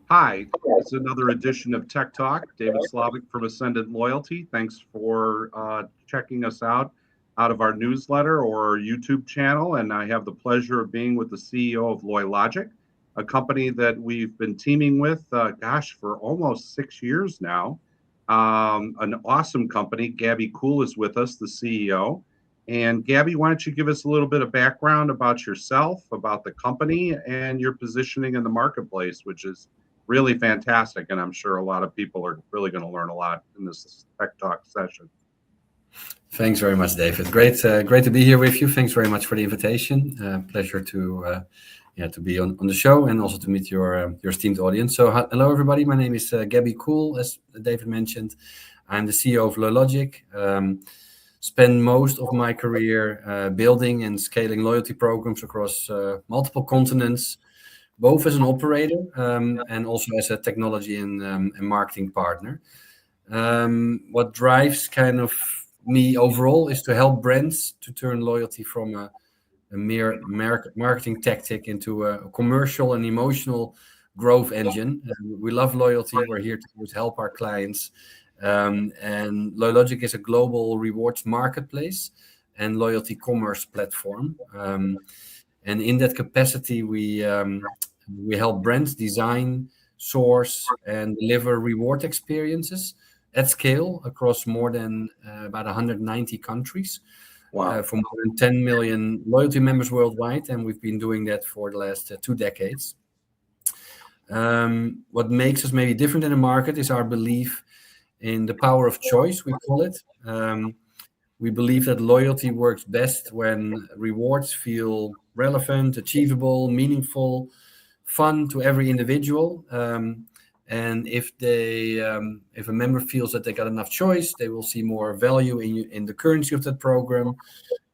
Hi, it's another edition of Tech Talk. David Slavick from Ascendant Loyalty. Thanks for checking us out of our newsletter or our YouTube channel. And I have the pleasure of being with the CEO of Loylogic, a company that we've been teaming with, for almost 6 years now. An awesome company. Gabi Kool is with us, the CEO. And Gabi, why don't you give us a little bit of background about yourself, about the company, and your positioning in the marketplace, which is really fantastic. And I'm sure a lot of people are really going to learn a lot in this Tech Talk session. Thanks very much, David. Great to be here with you. Thanks very much for the invitation. Pleasure to be on the show and also to meet your esteemed audience. So hello, everybody. My name is Gabi Kool, as David mentioned. I'm the CEO of Loylogic. Spent most of my career building and scaling loyalty programs across multiple continents, both as an operator and also as a technology and marketing partner. What drives kind of me overall is to help brands to turn loyalty from a mere marketing tactic into a commercial and emotional growth engine. We love loyalty. We're here to help our clients. And Loylogic is a global rewards marketplace and loyalty commerce platform. And in that capacity, we help brands design, source, and deliver reward experiences at scale across more than about 190 countries. Wow. For more than 10 million loyalty members worldwide, and we've been doing that for the last 2 decades. What makes us maybe different in the market is our belief in the power of choice, we call it. We believe that loyalty works best when rewards feel relevant, achievable, meaningful, fun to every individual. And if a member feels that they got enough choice, they will see more value in the currency of that program.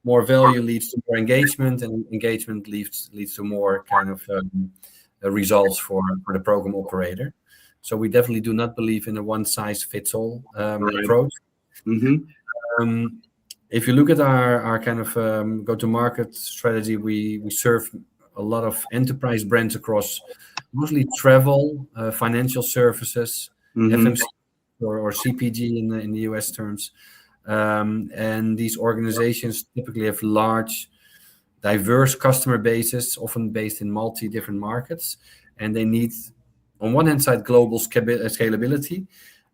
More value leads to more engagement, and engagement leads to more kind of results for the program operator. So we definitely do not believe in a one-size-fits-all approach. Mm-hmm. If you look at our kind of go-to-market strategy, we serve a lot of enterprise brands across mostly travel, financial services, FMC or CPG in the US terms. And these organizations typically have large, diverse customer bases, often based in different markets. And they need, on one hand side, global scalability.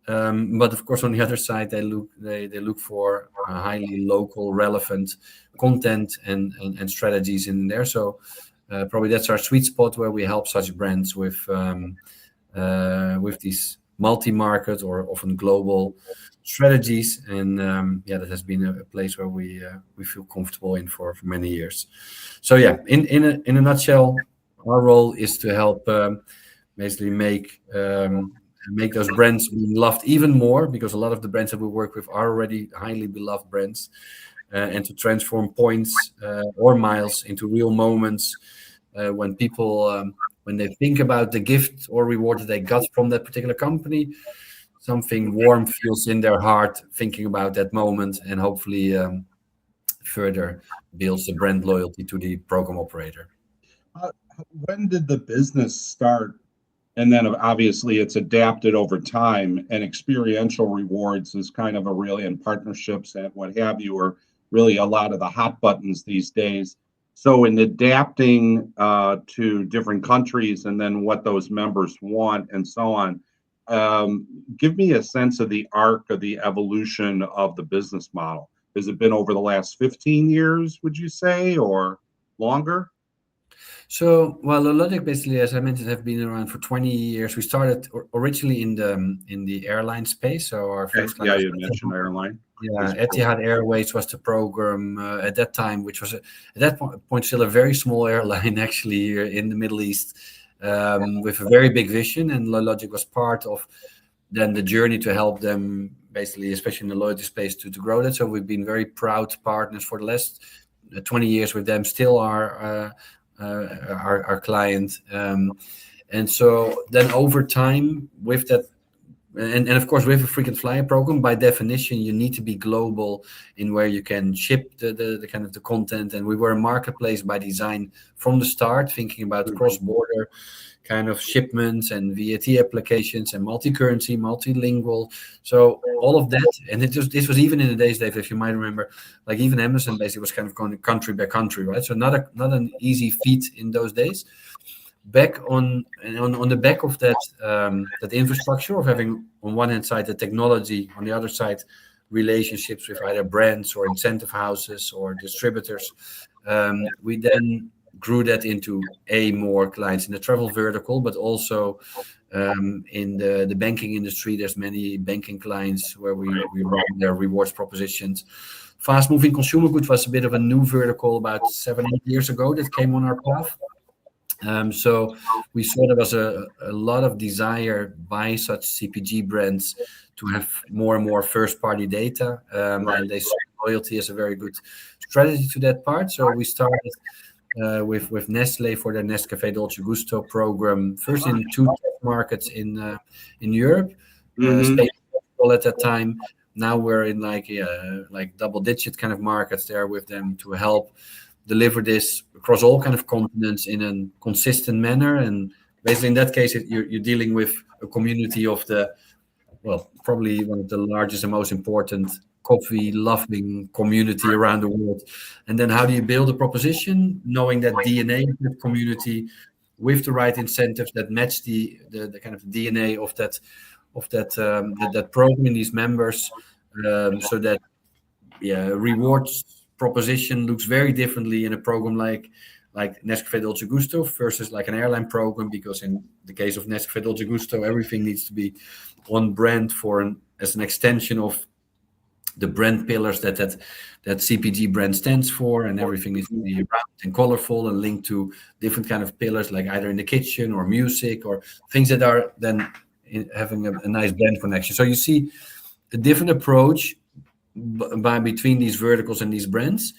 But of course, on the other side, they look for highly local, relevant content and strategies in there. So probably that's our sweet spot where we help such brands with these multi-market or often global strategies. And that has been a place where we feel comfortable in for many years. So in a nutshell, our role is to help basically make those brands being loved even more, because a lot of the brands that we work with are already highly beloved brands, and to transform points or miles into real moments when people, when they think about the gift or reward that they got from that particular company, something warm feels in their heart thinking about that moment, and hopefully further builds the brand loyalty to the program operator. When did the business start? And then obviously it's adapted over time, and experiential rewards is kind of and partnerships and what have you are really a lot of the hot buttons these days. So in adapting to different countries and then what those members want and so on, give me a sense of the arc of the evolution of the business model. Has it been over the last 15 years, would you say, or longer? So, well, Loylogic basically, as I mentioned, have been around for 20 years. We started originally in the airline space. So our first client, you mentioned airline. Yeah, Etihad Airways was the program at that time, which was at that point still a very small airline actually here in the Middle East, with a very big vision. And Loylogic was part of then the journey to help them, basically, especially in the loyalty space, to grow that. So we've been very proud partners for the last 20 years with them. Still our client, and so then over time, with that and of course, with a frequent flyer program, by definition, you need to be global in where you can ship the kind of the content. And we were a marketplace by design from the start, thinking about cross-border kind of shipments and VAT applications and multi-currency, multilingual. So all of that, and this was even in the days, Dave, if you might remember, like even Amazon basically was kind of going country by country, right? So not an easy feat in those days. Back on the back of that that infrastructure of having on one hand side the technology, on the other side relationships with either brands or incentive houses or distributors, we then grew that into more clients in the travel vertical, but also in the banking industry. There's many banking clients where we run their rewards propositions. Fast moving consumer goods was a bit of a new vertical about 7-8 years ago that came on our path. So we saw there was a lot of desire by such CPG brands to have more and more first-party data, and they saw loyalty as a very good strategy to that part. So we started with Nestle for their Nescafé Dolce Gusto program, first in 2 markets in Europe, Spain at that time. Now we're in like double-digit kind of markets there with them to help deliver this across all kind of continents in a consistent manner. And basically in that case, you're dealing with a community of probably one of the largest and most important coffee loving community around the world. And then how do you build a proposition knowing that DNA of that community with the right incentives that match the kind of DNA of that program in these members, so that rewards proposition looks very differently in a program like Nescafé Dolce Gusto versus like an airline program, because in the case of Nescafé Dolce Gusto, everything needs to be on brand as an extension of the brand pillars that CPG brand stands for, and everything needs to be round and colorful and linked to different kind of pillars, like either in the kitchen or music or things that are then having a nice brand connection. So you see a different approach between these verticals and these brands,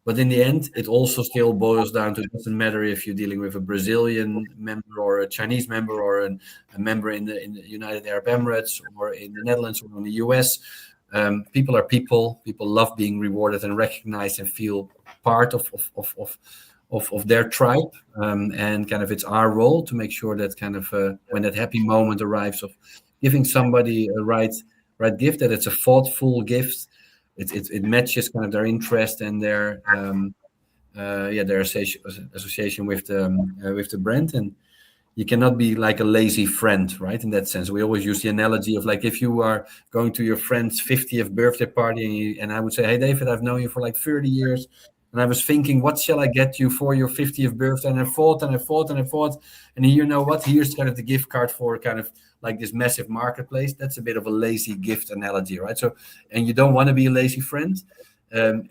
but in the end it also still boils down to, it doesn't matter if you're dealing with a Brazilian member or a Chinese member or a member in the United Arab Emirates or in the Netherlands or in the US. People are people love being rewarded and recognized and feel part of their tribe, and kind of it's our role to make sure that kind of when that happy moment arrives of giving somebody a right gift, that it's a thoughtful gift. It matches kind of their interest and their association with the brand. And you cannot be like a lazy friend, right? In that sense, we always use the analogy of like if you are going to your friend's 50th birthday party and I would say, hey David, I've known you for like 30 years, and I was thinking, what shall I get you for your 50th birthday? And I thought, and you know what? Here's kind of the gift card for kind of like this massive marketplace. That's a bit of a lazy gift analogy, right? So, and you don't want to be a lazy friend, and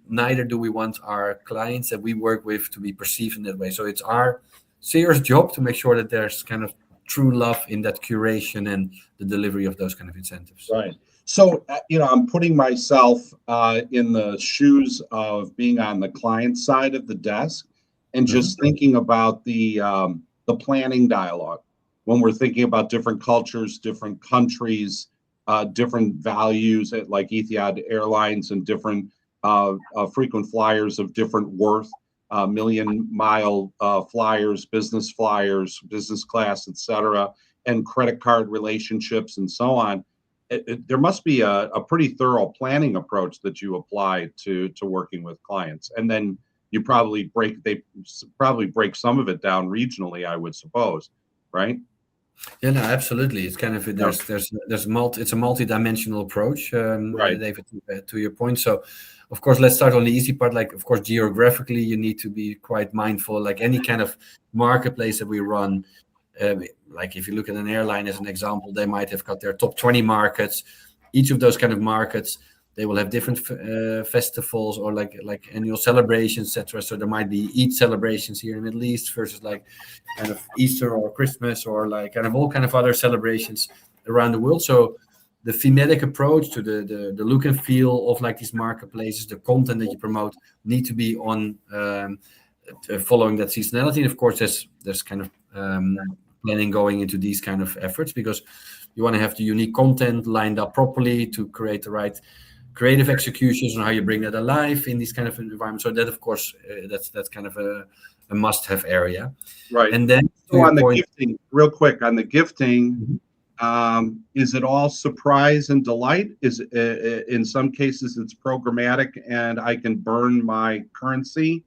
neither do we want our clients that we work with to be perceived in that way. So it's our serious job to make sure that there's kind of true love in that curation and the delivery of those kind of incentives. Right. So, I'm putting myself in the shoes of being on the client side of the desk and just thinking about the planning dialogue. When we're thinking about different cultures, different countries, different values at like Etihad Airlines and different frequent flyers of different worth, million-mile flyers, business class, etc., and credit card relationships and so on. There must be a pretty thorough planning approach that you apply to working with clients, and then you probably break some of it down regionally, I would suppose, right? Yeah, no, absolutely. It's kind of it's a multi-dimensional approach, right, David, to your point. So, of course, let's start on the easy part. Like, of course, geographically, you need to be quite mindful. Like any kind of marketplace that we run, like if you look at an airline as an example, they might have got their top 20 markets. Each of those kind of markets, they will have different festivals or like annual celebrations, etc. So there might be Eid celebrations here in the Middle East versus like kind of Easter or Christmas or like kind of all kind of other celebrations around the world. So the thematic approach to the look and feel of like these marketplaces, the content that you promote need to be on following that seasonality. And of course, there's kind of planning going into these kind of efforts, because you want to have the unique content lined up properly to create the right creative executions on how you bring that alive in these kind of environments. So that, of course, that's kind of a must-have area. Right. And then so on the gifting, real quick on the gifting, is it all surprise and delight? Is in some cases it's programmatic and I can burn my currency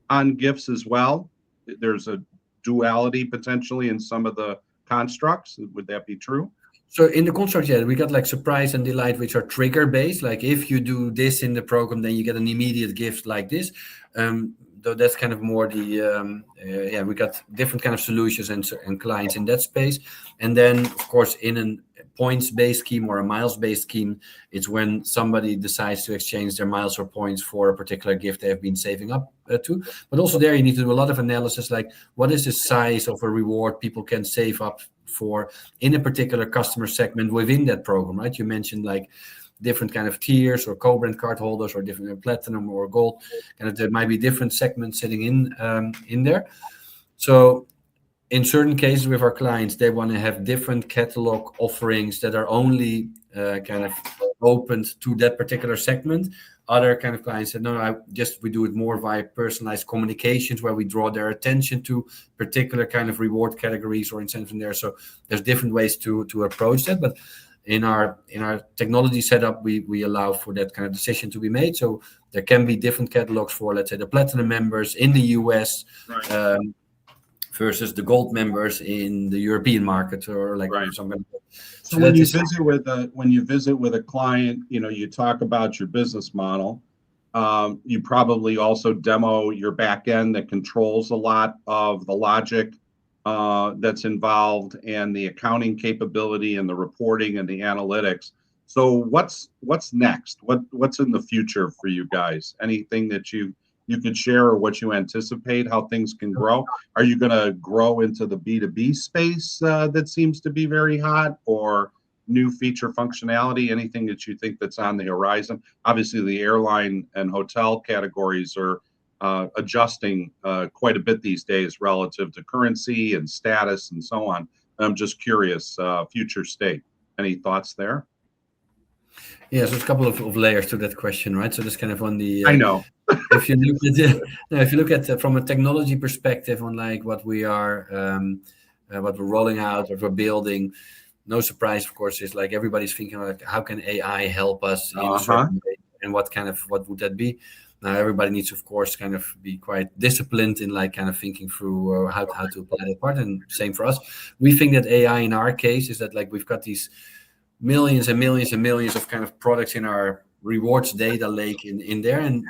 on gifts as well? There's a duality potentially in some of the constructs. Would that be true? So in the construct, yeah, we got like surprise and delight, which are trigger based. Like if you do this in the program, then you get an immediate gift like this. Though that's kind of more the we got different kind of solutions and clients in that space. And then of course in a points based scheme or a miles based scheme, it's when somebody decides to exchange their miles or points for a particular gift they have been saving up to. But also there you need to do a lot of analysis, like what is the size of a reward people can save up for in a particular customer segment within that program, right? You mentioned like different kind of tiers or co-brand card holders or different platinum or gold, kind of there might be different segments sitting in there. So in certain cases with our clients, they want to have different catalog offerings that are only kind of opened to that particular segment. Other kind of clients said, no, we do it more via personalized communications where we draw their attention to particular kind of reward categories or incentives in there. So there's different ways to approach that. But in our technology setup, we allow for that kind of decision to be made. So there can be different catalogs for, let's say, the platinum members in the US versus the gold members in the European market, or like something. So when you visit with a client, you talk about your business model. You probably also demo your back end that controls a lot of the logic that's involved and the accounting capability and the reporting and the analytics. So what's next? What's in the future for you guys? Anything that you could share or what you anticipate, how things can grow? Are you going to grow into the B2B space that seems to be very hot, or new feature functionality, anything that you think that's on the horizon? Obviously, the airline and hotel categories are adjusting quite a bit these days relative to currency and status and so on. I'm just curious, future state. Any thoughts there? Yeah, so there's a couple of layers to that question, right? So that's kind of on the. I know. If you look at from a technology perspective on like what we are, what we're rolling out or we're building, no surprise, of course, is like everybody's thinking like, how can AI help us in a certain way, and what would that be? Now everybody needs, of course, kind of be quite disciplined in like kind of thinking through how to apply that part. And same for us. We think that AI in our case is that like we've got these millions and millions and millions of kind of products in our rewards data lake in there, and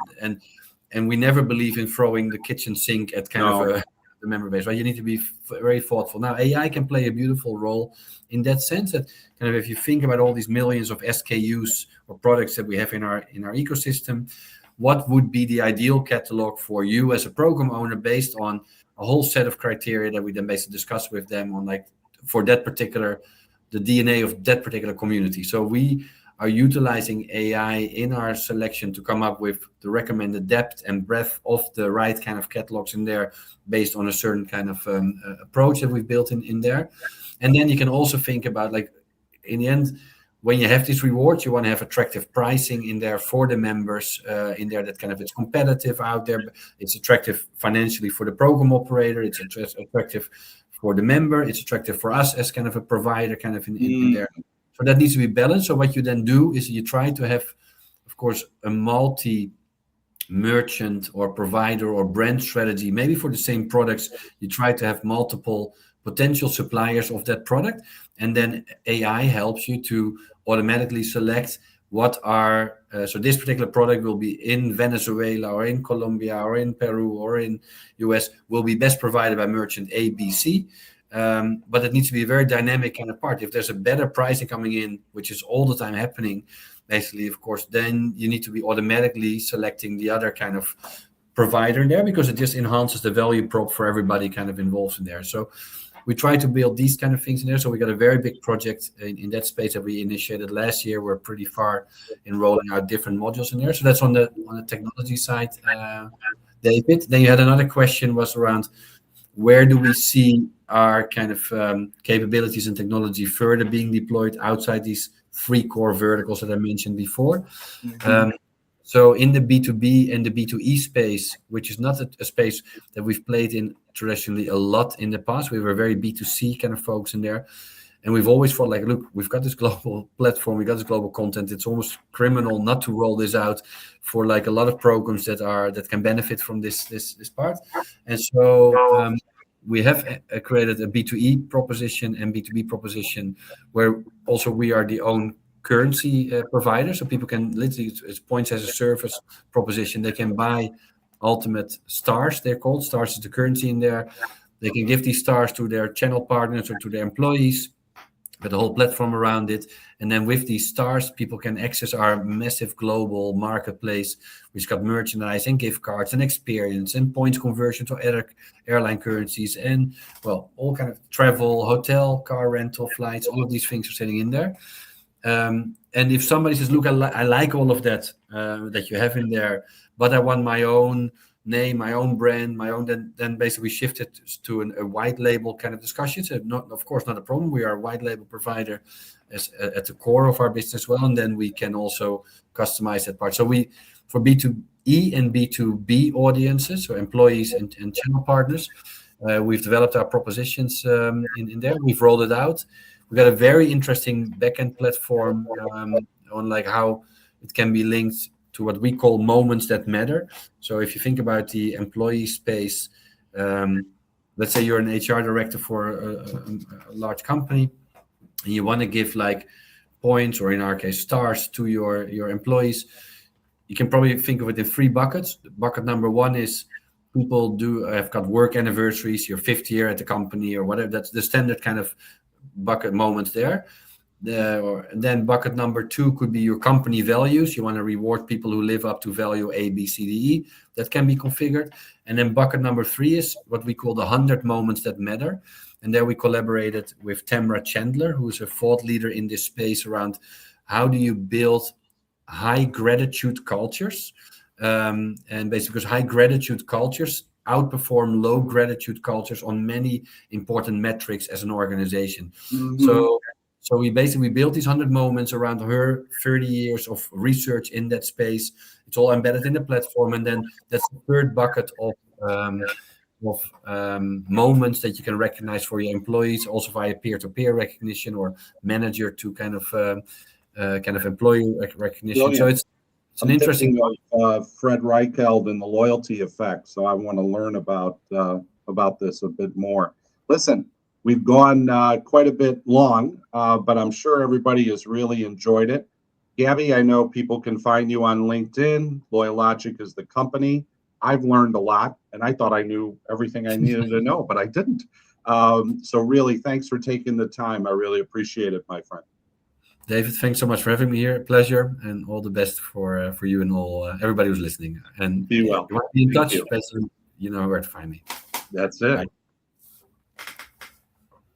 we never believe in throwing the kitchen sink at kind of the member base, right? You need to be very thoughtful. Now AI can play a beautiful role in that sense, that kind of if you think about all these millions of SKUs or products that we have in our ecosystem, what would be the ideal catalog for you as a program owner based on a whole set of criteria that we then basically discuss with them on like for that particular, the DNA of that particular community. So we are utilizing AI in our selection to come up with the recommended depth and breadth of the right kind of catalogs in there based on a certain kind of approach that we've built in there. And then you can also think about like, in the end, when you have these rewards, you want to have attractive pricing in there for the members in there that kind of it's competitive out there. It's attractive financially for the program operator. It's attractive for the member. It's attractive for us as kind of a provider kind of in there. So that needs to be balanced. So what you then do is you try to have, of course, a multi-merchant or provider or brand strategy. Maybe for the same products, you try to have multiple potential suppliers of that product. And then AI helps you to automatically select what are, so this particular product will be in Venezuela or in Colombia or in Peru or in US, will be best provided by merchant A, B, C. But it needs to be a very dynamic kind of part. If there's a better pricing coming in, which is all the time happening, basically, of course, then you need to be automatically selecting the other kind of provider there, because it just enhances the value prop for everybody kind of involved in there. So we try to build these kind of things in there. So we got a very big project in that space that we initiated last year. We're pretty far in rolling out different modules in there. So that's on the technology side, David. Then you had another question was around where do we see our kind of capabilities and technology further being deployed outside these 3 core verticals that I mentioned before. So in the B2B and the B2E space, which is not a space that we've played in traditionally a lot in the past, we were very B2C kind of folks in there. And we've always thought like, look, we've got this global platform, we got this global content. It's almost criminal not to roll this out for like a lot of programs that can benefit from this part. And so we have created a B2E proposition and B2B proposition where also we are the own currency provider, so people can literally, it's points as a service proposition. They can buy ultimate stars, they're called. Stars is the currency in there. They can give these stars to their channel partners or to their employees, with the whole platform around it. And then with these stars, people can access our massive global marketplace, which got merchandise and gift cards and experience and points conversion to other airline currencies and, well, all kind of travel, hotel, car rental, flights, all of these things are sitting in there. And if somebody says, look, I like all of that that you have in there, but I want my own name, my own brand, then basically shift it to a white label kind of discussion. So of course, not a problem. We are a white label provider at the core of our business as well. And then we can also customize that part. So for B2E and B2B audiences, so employees and channel partners, we've developed our propositions in there. We've rolled it out. We've got a very interesting backend platform on like how it can be linked to what we call moments that matter. So if you think about the employee space, let's say you're an HR director for a large company, and you want to give like points, or in our case, stars to your employees. You can probably think of it in 3 buckets. Bucket number 1 is people have got work anniversaries, your 5th year at the company or whatever. That's the standard kind of bucket moments there. Then bucket number 2 could be your company values. You want to reward people who live up to value A, B, C, D, E. That can be configured. And then bucket number 3 is what we call the 100 moments that matter. And there we collaborated with Tamra Chandler, who is a thought leader in this space around how do you build high gratitude cultures. And basically because high gratitude cultures outperform low gratitude cultures on many important metrics as an organization. So we basically built these 100 moments around her 30 years of research in that space. It's all embedded in the platform. And then that's the 3rd bucket of moments that you can recognize for your employees, also via peer-to-peer recognition or manager to kind of employee recognition. Brilliant. So it's an interesting Fred Reichheld and the loyalty effect. So I want to learn about this a bit more. Listen, we've gone quite a bit long, but I'm sure everybody has really enjoyed it. Gabi, I know people can find you on LinkedIn. Loylogic is the company. I've learned a lot, and I thought I knew everything I needed to know, but I didn't. So really, thanks for taking the time. I really appreciate it, my friend. David, thanks so much for having me here. Pleasure, and all the best for you and all everybody who's listening. And be well. You want to be in touch, basically, you know where to find me. That's it. Bye.